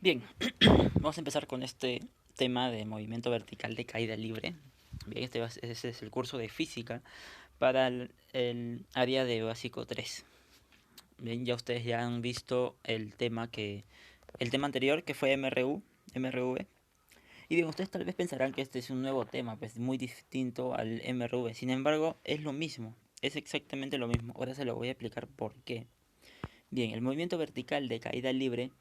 Bien, vamos a empezar con este tema de movimiento vertical de caída libre. Bien, este es el curso de física para el área de básico 3. Bien, ya ustedes ya han visto el tema anterior que fue MRV. Y bien, ustedes tal vez pensarán que este es un nuevo tema, pues muy distinto al MRV. Sin embargo, es lo mismo, es exactamente lo mismo. Ahora se lo voy a explicar por qué. Bien, el movimiento vertical de caída libre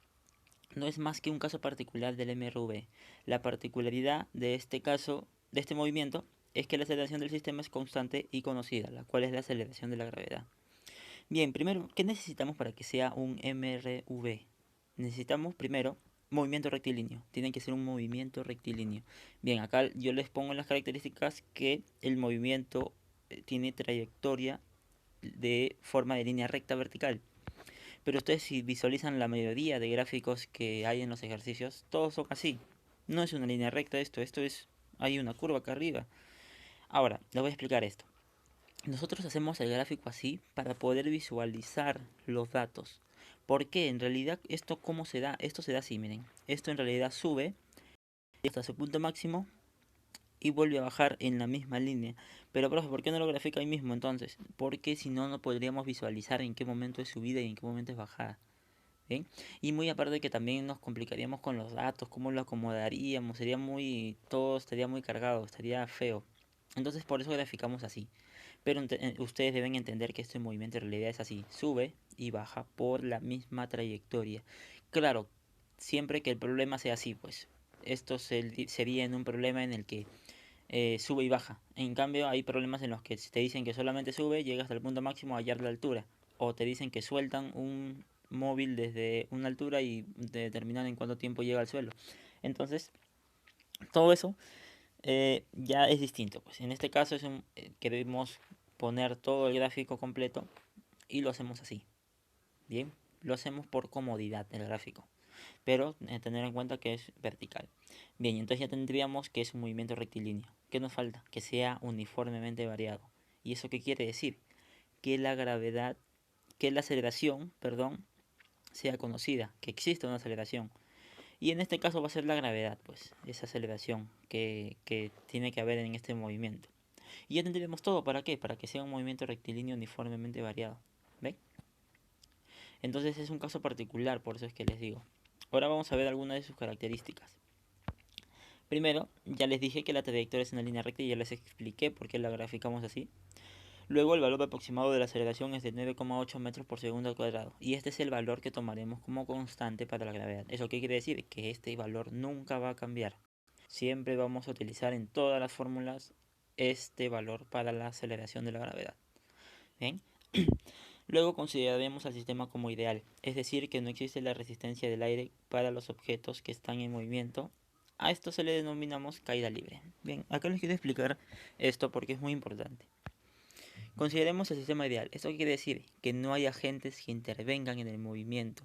no es más que un caso particular del MRV. La particularidad de este caso, de este movimiento, es que la aceleración del sistema es constante y conocida, la cual es la aceleración de la gravedad. Bien, primero, ¿qué necesitamos para que sea un MRV? Necesitamos primero movimiento rectilíneo. Tiene que ser un movimiento rectilíneo. Bien, acá yo les pongo las características que el movimiento tiene trayectoria de forma de línea recta vertical. Pero ustedes si visualizan la mayoría de gráficos que hay en los ejercicios, todos son así. No es una línea recta esto es, hay una curva acá arriba. Ahora, les voy a explicar esto. Nosotros hacemos el gráfico así para poder visualizar los datos. ¿Por qué? En realidad, ¿esto cómo se da? Esto se da así, miren. Esto en realidad sube hasta su punto máximo y vuelve a bajar en la misma línea. Pero, profe, ¿por qué no lo grafica ahí mismo entonces? Porque si no, no podríamos visualizar en qué momento es subida y en qué momento es bajada. ¿Bien? Y muy aparte que también nos complicaríamos con los datos, cómo lo acomodaríamos, sería muy, todo estaría muy cargado, estaría feo. Entonces por eso graficamos así. Pero ustedes deben entender que este movimiento en realidad es así, sube y baja por la misma trayectoria. Claro, siempre que el problema sea así, pues esto sería en un problema en el que sube y baja. En cambio, hay problemas en los que te dicen que solamente sube, llega hasta el punto máximo a hallar la altura. O te dicen que sueltan un móvil desde una altura y determinan en cuánto tiempo llega al suelo. Entonces, todo eso ya es distinto. Pues en este caso queremos poner todo el gráfico completo y lo hacemos así. Bien, lo hacemos por comodidad el gráfico, pero tener en cuenta que es vertical. Bien, entonces ya tendríamos que es un movimiento rectilíneo. ¿Qué nos falta? Que sea uniformemente variado. ¿Y eso qué quiere decir? Que la gravedad, que la aceleración, perdón, sea conocida, que exista una aceleración. Y en este caso va a ser la gravedad, pues, esa aceleración que tiene que haber en este movimiento. Y ya tendríamos todo, ¿para qué? Para que sea un movimiento rectilíneo uniformemente variado. ¿Ven? Entonces es un caso particular, por eso es que les digo. Ahora vamos a ver algunas de sus características. Primero, ya les dije que la trayectoria es una línea recta y ya les expliqué por qué la graficamos así. Luego, el valor aproximado de la aceleración es de 9,8 metros por segundo al cuadrado. Y este es el valor que tomaremos como constante para la gravedad. ¿Eso qué quiere decir? Que este valor nunca va a cambiar. Siempre vamos a utilizar en todas las fórmulas este valor para la aceleración de la gravedad. ¿Bien? Luego consideraremos al sistema como ideal, es decir, que no existe la resistencia del aire para los objetos que están en movimiento. A esto se le denominamos caída libre. Bien, acá les quiero explicar esto porque es muy importante. Consideremos el sistema ideal. ¿Esto qué quiere decir? Que no hay agentes que intervengan en el movimiento.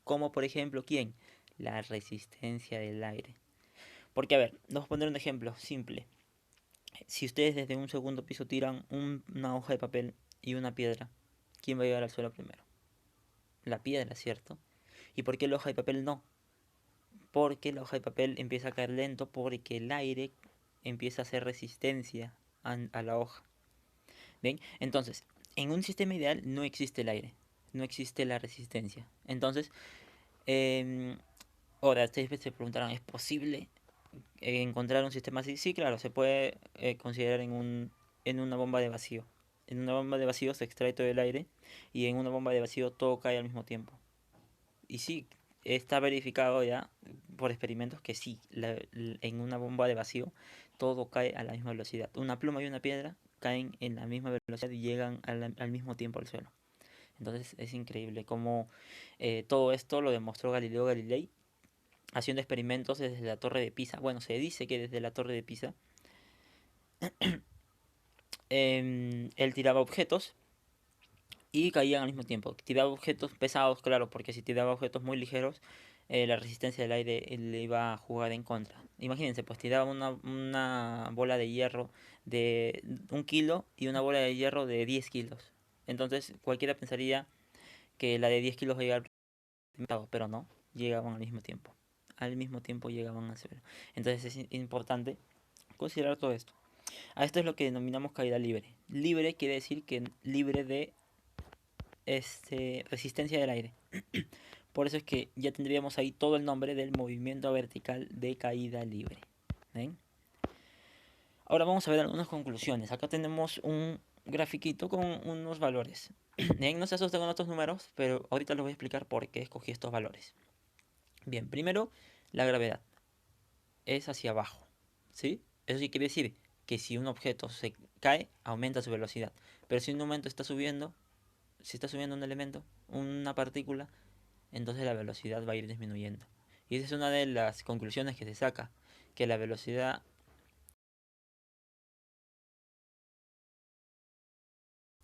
Como por ejemplo, ¿quién? La resistencia del aire. Porque a ver, vamos a poner un ejemplo simple. Si ustedes desde un segundo piso tiran una hoja de papel y una piedra, ¿quién va a llegar al suelo primero? La piedra, ¿cierto? ¿Y por qué la hoja de papel no? Porque la hoja de papel empieza a caer lento porque el aire empieza a hacer resistencia a la hoja. ¿Bien? Entonces, en un sistema ideal no existe el aire, no existe la resistencia. Entonces, eh, ahora ustedes se preguntarán, ¿es posible encontrar un sistema así? Sí, claro, se puede considerar en una bomba de vacío. En una bomba de vacío se extrae todo el aire y en una bomba de vacío todo cae al mismo tiempo. Y sí, está verificado ya por experimentos que sí, en una bomba de vacío todo cae a la misma velocidad. Una pluma y una piedra caen en la misma velocidad y llegan al mismo tiempo al suelo. Entonces es increíble cómo todo esto lo demostró Galileo Galilei haciendo experimentos desde la torre de Pisa. Bueno, se dice que desde la torre de Pisa él tiraba objetos y caían al mismo tiempo. Tiraba objetos pesados, claro, porque si tiraba objetos muy ligeros, la resistencia del aire le iba a jugar en contra. Imagínense, pues tiraba una bola de hierro de 1 kilo y una bola de hierro de 10 kilos. Entonces cualquiera pensaría que la de 10 kilos iba al primero, pero no, llegaban al mismo tiempo. al mismo tiempo llegaban a cero. Entonces es importante considerar todo esto. A esto es lo que denominamos caída libre. Libre quiere decir que libre de resistencia del aire. Por eso es que ya tendríamos ahí todo el nombre del movimiento vertical de caída libre. ¿Ven? Ahora vamos a ver algunas conclusiones. Acá tenemos un grafiquito con unos valores. Bien, no se asusten con estos números, pero ahorita les voy a explicar por qué escogí estos valores. Bien, primero, la gravedad es hacia abajo, ¿sí? Eso sí quiere decir que si un objeto se cae, aumenta su velocidad. Pero si un momento está subiendo, si está subiendo un elemento, una partícula, entonces la velocidad va a ir disminuyendo. Y esa es una de las conclusiones que se saca, que la velocidad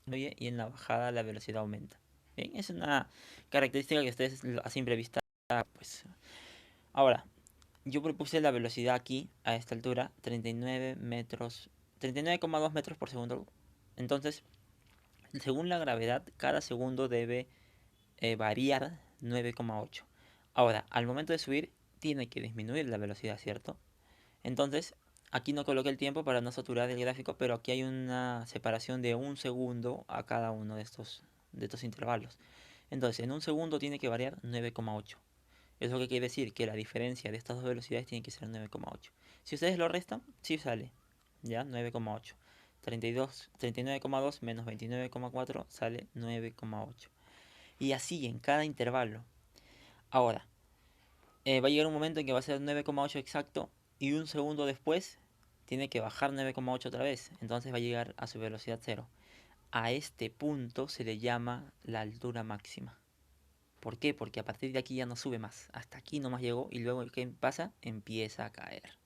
disminuye y en la bajada la velocidad aumenta. Bien, es una característica que ustedes a simple vista, pues. Ahora, yo propuse la velocidad aquí, a esta altura, 39 metros, 39,2 metros por segundo. Entonces, según la gravedad, cada segundo debe variar 9,8. Ahora, al momento de subir, tiene que disminuir la velocidad, ¿cierto? Entonces, aquí no coloqué el tiempo para no saturar el gráfico, pero aquí hay una separación de un segundo a cada uno de estos intervalos. Entonces, en un segundo tiene que variar 9,8. ¿Eso qué quiere decir? Que la diferencia de estas dos velocidades tiene que ser 9,8. Si ustedes lo restan, sí sale. ¿Ya? 9,8. 39,2 menos 29,4 sale 9,8. Y así en cada intervalo. Ahora, va a llegar un momento en que va a ser 9,8 exacto y un segundo después tiene que bajar 9,8 otra vez. Entonces va a llegar a su velocidad cero. A este punto se le llama la altura máxima. ¿Por qué? Porque a partir de aquí ya no sube más. Hasta aquí nomás llegó y luego ¿qué pasa? Empieza a caer.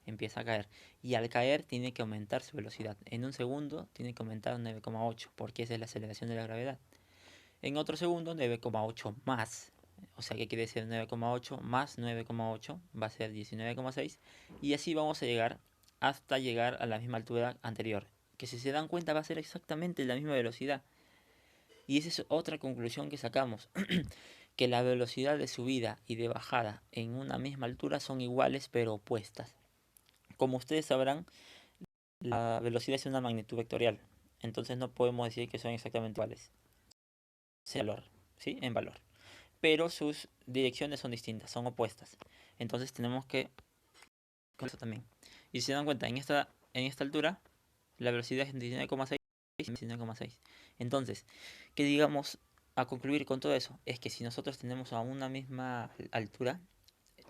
Empieza a caer. Y al caer tiene que aumentar su velocidad. En un segundo tiene que aumentar 9,8 porque esa es la aceleración de la gravedad. En otro segundo 9,8 más. O sea que quiere decir 9,8 más 9,8 va a ser 19,6. Y así vamos a llegar hasta llegar a la misma altura anterior. Que si se dan cuenta va a ser exactamente la misma velocidad. Y esa es otra conclusión que sacamos. Que la velocidad de subida y de bajada en una misma altura son iguales pero opuestas. Como ustedes sabrán, la velocidad es una magnitud vectorial. Entonces no podemos decir que son exactamente iguales. En valor, ¿sí? En valor. Pero sus direcciones son distintas, son opuestas. Entonces tenemos que con eso también. Y si se dan cuenta, en esta altura, la velocidad es 19,6 y 19,6. Entonces, ¿qué digamos a concluir con todo eso? Es que si nosotros tenemos a una misma altura,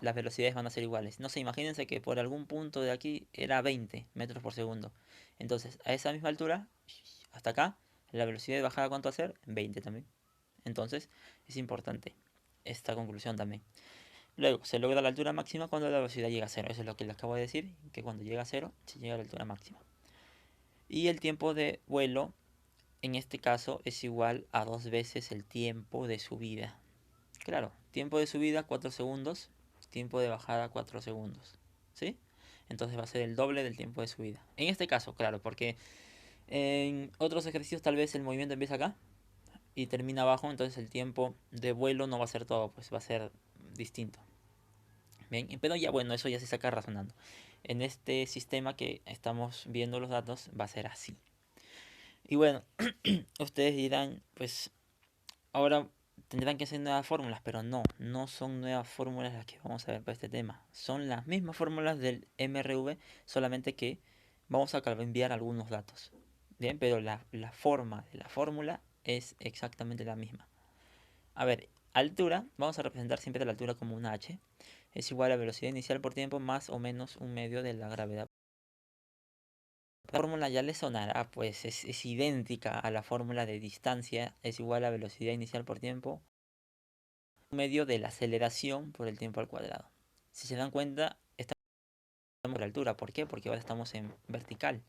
las velocidades van a ser iguales. No sé, imagínense que por algún punto de aquí era 20 metros por segundo. Entonces, a esa misma altura, hasta acá, la velocidad de bajada, ¿cuánto va a ser? 20 también. Entonces, es importante esta conclusión también. Luego, se logra la altura máxima cuando la velocidad llega a cero. Eso es lo que les acabo de decir, que cuando llega a cero, se llega a la altura máxima. Y el tiempo de vuelo, en este caso, es igual a 2 veces el tiempo de subida. Claro, tiempo de subida 4 segundos, tiempo de bajada 4 segundos. ¿Sí? Entonces va a ser el doble del tiempo de subida. En este caso, claro, porque en otros ejercicios tal vez el movimiento empieza acá y termina abajo, entonces el tiempo de vuelo no va a ser todo, pues va a ser distinto. Bien, pero ya bueno, eso ya se saca razonando. En este sistema que estamos viendo los datos va a ser así. Y bueno, ustedes dirán, pues ahora tendrán que hacer nuevas fórmulas, pero no, no son nuevas fórmulas las que vamos a ver para este tema. Son las mismas fórmulas del MRV, solamente que vamos a cambiar algunos datos. Bien, pero la forma de la fórmula es exactamente la misma. A ver, altura, vamos a representar siempre la altura como una h, es igual a velocidad inicial por tiempo más o menos un medio de la gravedad. La fórmula ya le sonará, pues es idéntica a la fórmula de distancia, es igual a velocidad inicial por tiempo, un medio de la aceleración por el tiempo al cuadrado. Si se dan cuenta, estamos por altura, ¿por qué? Porque ahora estamos en vertical.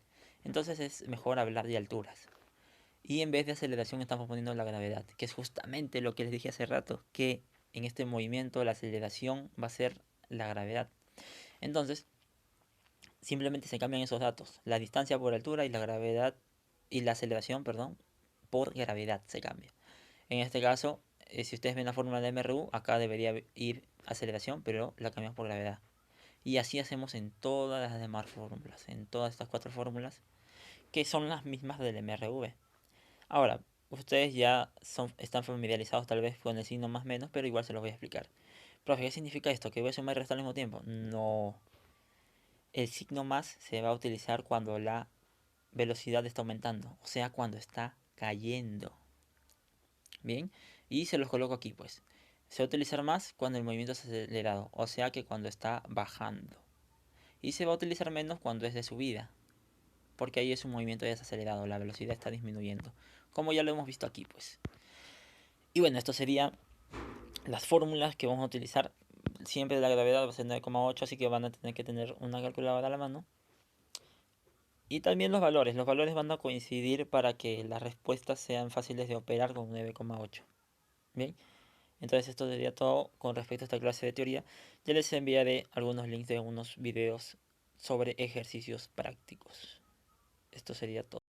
Entonces es mejor hablar de alturas. Y en vez de aceleración estamos poniendo la gravedad, que es justamente lo que les dije hace rato, que en este movimiento la aceleración va a ser la gravedad. Entonces, simplemente se cambian esos datos, la distancia por altura y la gravedad y la aceleración, perdón, por gravedad se cambia. En este caso, si ustedes ven la fórmula de MRU, acá debería ir aceleración, pero la cambiamos por gravedad. Y así hacemos en todas las demás fórmulas, en todas estas 4 fórmulas, que son las mismas del MRV. Ahora, ustedes ya están familiarizados tal vez con el signo más menos, pero igual se los voy a explicar. Profe, ¿qué significa esto? ¿Que voy a sumar y restar al mismo tiempo? No. El signo más se va a utilizar cuando la velocidad está aumentando, o sea, cuando está cayendo. Bien, y se los coloco aquí pues. Se va a utilizar más cuando el movimiento es acelerado, o sea que cuando está bajando. Y se va a utilizar menos cuando es de subida, porque ahí es un movimiento desacelerado, la velocidad está disminuyendo, como ya lo hemos visto aquí pues. Y bueno, esto sería las fórmulas que vamos a utilizar. Siempre la gravedad va a ser 9,8, así que van a tener que tener una calculadora a la mano. Y también los valores van a coincidir para que las respuestas sean fáciles de operar con 9,8. Bien, entonces esto sería todo con respecto a esta clase de teoría. Ya les enviaré algunos links de algunos videos sobre ejercicios prácticos. Esto sería todo.